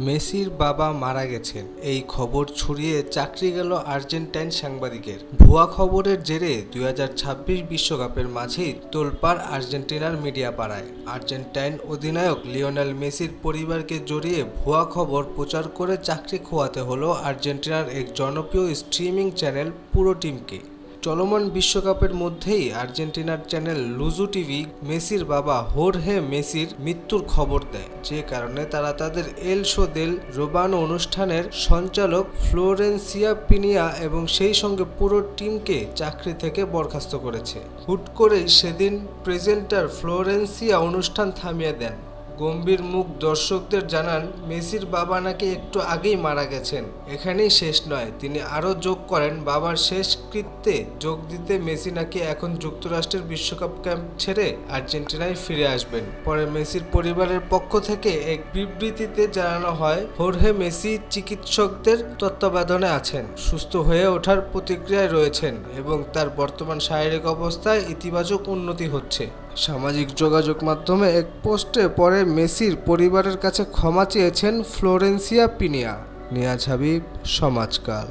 মেসির বাবা মারা গেছেন এই খবর ছড়িয়ে চাকরি গেল আর্জেন্টাইন সাংবাদিকের। ভুয়া খবরের জেরে 2026 বিশ্বকাপের মাঝেই তোলপাড় আর্জেন্টিনার মিডিয়া পাড়ায়। আর্জেন্টাইন অধিনায়ক লিওনেল মেসির পরিবারকে জড়িয়ে ভুয়া খবর প্রচার করে চাকরি খোয়াতে হলো আর্জেন্টিনার এক জনপ্রিয় স্ট্রিমিং চ্যানেল পুরো টিমকে। চলমান বিশ্বকাপের মধ্যেই আর্জেন্টিনার চ্যানেল লুজো টিভি মেসির বাবা হোর্হে মেসির মৃত্যুর খবর দেয়, যে কারণে তারা তাদের এল শো দেল রোবানো অনুষ্ঠানের সঞ্চালক ফ্লোরেন্সিয়া পিনিয়া এবং সেই সঙ্গে পুরো টিমকে চাকরি থেকে বরখাস্ত করেছে। হুট করেই সেদিন প্রেজেন্টার ফ্লোরেন্সিয়া অনুষ্ঠান থামিয়ে দেন। গম্ভীর মুখ দর্শকদের জানান, মেসির বাবা নাকি একটু আগেই মারা গেছেন। এখানেই শেষ নয়, তিনি আরও যোগ করেন, বাবার শেষকৃত্যে যোগ দিতে মেসি নাকি এখন যুক্তরাষ্ট্রের বিশ্বকাপ ক্যাম্প ছেড়ে আর্জেন্টিনায় ফিরে আসবেন। পরে মেসির পরিবারের পক্ষ থেকে এক বিবৃতিতে জানানো হয়, হোর্হে মেসি চিকিৎসকদের তত্ত্বাবধানে আছেন, সুস্থ হয়ে ওঠার প্রতিক্রিয়ায় রয়েছেন এবং তার বর্তমান শারীরিক অবস্থায় ইতিবাচক উন্নতি হচ্ছে। সামাজিক যোগাযোগ মাধ্যমে এক পোস্টে পরে মেসির পরিবারের কাছে ক্ষমা চেয়েছেন ফ্লোরেন্সিয়া পিনিয়া। নিয়াজ হাবিব, সমাজকাল।